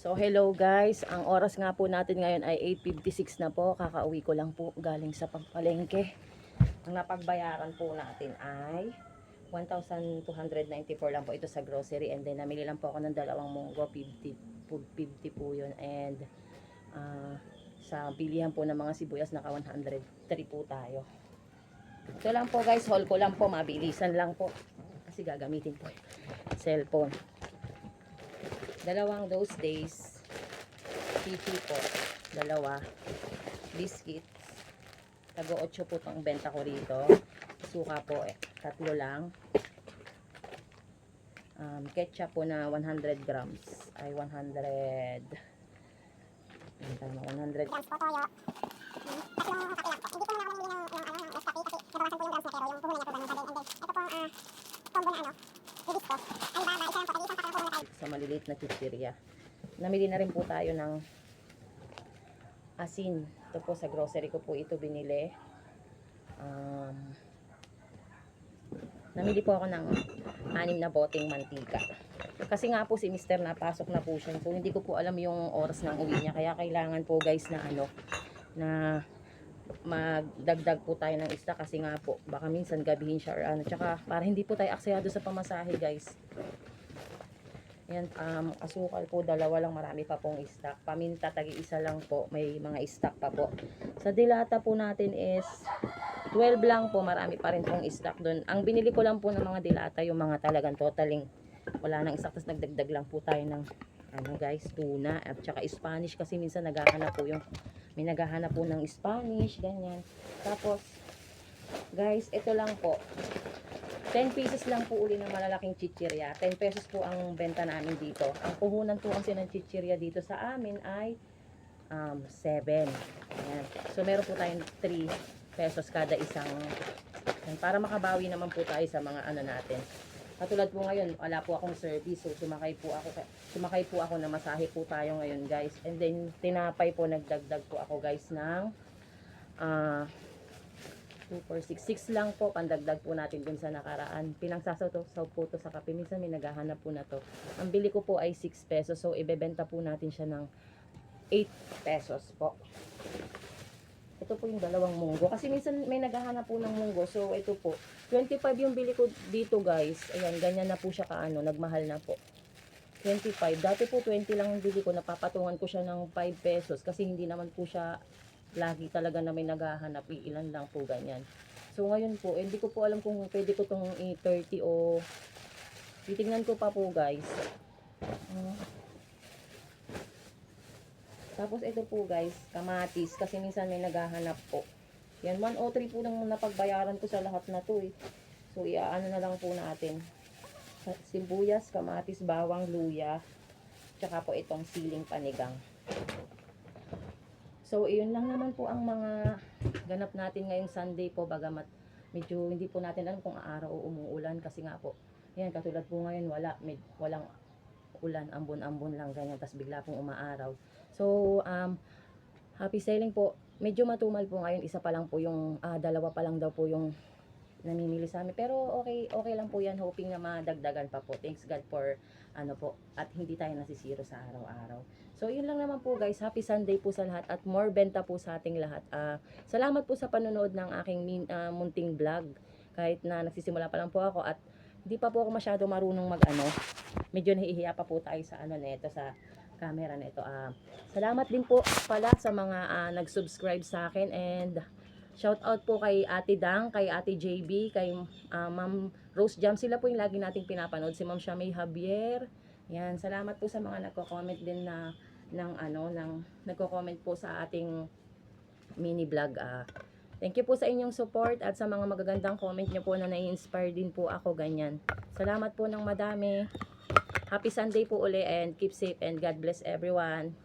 So hello guys, ang oras nga po natin ngayon ay 8:56 na po. Kakauwi ko lang po galing sa pagpalengke. Ang napagbayaran po natin ay 1,294 lang po ito sa grocery, and then namili lang po ako ng dalawang munggo, 50 po yun, and sa bilihan po ng mga sibuyas naka 103 po tayo. Ito lang po guys, haul ko lang po, mabilisan lang po kasi gagamitin po cellphone. Dalawang those days, pipi po, dalawa, biscuits, tago 8 po itong benta ko rito, suka po, tatlo lang, ketchup po na 100 grams, ay 100 grams po toyo. Tatlong kape lang po. Hindi po naman nabili ng kape kasi nabawasan po yung grams na, pero yung puhunan niya po ganun pa din. And then, ito pong combo na Rubisco. Ay ba, isa lang po, isang pakang puhunan tayo. sa maliliit na chichirya. Namili na rin po tayo ng asin. Ito po sa grocery ko po ito binili. Namili po ako ng 6 na boteng mantika. Kasi nga po si Mr. napasok na po siya. So hindi ko po alam yung oras ng uwi niya. Kaya kailangan po guys na na magdagdag po tayo ng stock, kasi nga po baka minsan gabihin siya or ano. Tsaka para hindi po tayo aksayado sa pamasahe guys. Yan, asukal po dalawa lang, marami pa pong stock. Paminta tagi isa lang po, may mga stock pa po. Sa dilata po natin is 12 lang po, marami pa rin pong stock doon. Ang binili ko lang po ng mga dilata yung mga talagang totaling wala nang stock, tapos nagdagdag lang po tayo ng ano guys, tuna at saka Spanish, kasi minsan naghahanap po yung may naghahanap po ng Spanish, ganyan. Tapos guys, ito lang po, 10 pieces lang po uli ng malalaking chichirya. 10 pesos po ang benta namin dito. Ang puhunan po kasi ng chichirya dito sa amin ay 7. Ayan. So meron po tayong 3 pesos kada isang. Ayan, para makabawi naman po tayo sa mga ano natin. Katulad po ngayon, wala po akong service. So sumakay po ako na masahe po tayo ngayon guys. And then tinapay po, nagdagdag po ako guys ng 2, 4, 6 lang po, pandagdag po natin dun sa nakaraan. Pinangsasaw po to sa kape. Minsan may naghahanap po na to. Ang bili ko po ay 6 pesos. So, ibebenta po natin siya ng 8 pesos po. Ito po yung dalawang munggo. Kasi minsan may naghahanap po ng munggo. So, ito po. 25 yung bili ko dito guys. Ayan, ganyan na po siya kaano. Nagmahal na po. 25. Dati po 20 lang yung bili ko. Napapatungan ko siya ng 5 pesos. Kasi hindi naman po siya lagi talaga na may naghahanap, ilan lang po ganyan. So ngayon po, hindi ko po alam kung pwede ko tong i-30 o titingnan ko pa po guys. Tapos ito po guys, kamatis, kasi minsan may naghahanap po. Yan, 103 po lang napagbayaran ko sa lahat na to eh. So iaano na lang po natin. Sibuyas, kamatis, bawang, luya, tsaka po itong siling panigang. So, iyon lang naman po ang mga ganap natin ngayong Sunday po, bagamat medyo hindi po natin alam kung araw o umuulan, kasi nga po, yan, katulad po ngayon, walang ulan, ambon-ambon lang, ganyan, tas bigla pong umaaraw. So, happy sailing po. Medyo matumal po ngayon, isa pa lang po yung, dalawa pa lang daw po yung namimili sa amin. Pero okay lang po yan, hoping na madagdagan pa po. Thanks God for ano po, at hindi tayo nasisiro sa araw-araw. So yun lang naman po guys, happy Sunday po sa lahat at more benta po sa ating lahat. Salamat po sa panonood ng aking munting vlog. Kahit na nagsisimula pa lang po ako at hindi pa po ako masyado marunong mag-ano. Medyo nahihiya pa po tayo sa ano nito, sa camera nito. Salamat din po pala sa mga nag-subscribe sa akin, and shout out po kay Ate Dang, kay Ate JB, kay Ma'am Rose Jam. Sila po yung lagi nating pinapanood. Si Ma'am Shamay Javier. Yan, salamat po sa mga nagko-comment din na nagko-comment po sa ating mini vlog. Thank you po sa inyong support at sa mga magagandang comment nyo po na nai-inspire din po ako, ganyan. Salamat po ng madami. Happy Sunday po uli, and keep safe and God bless everyone.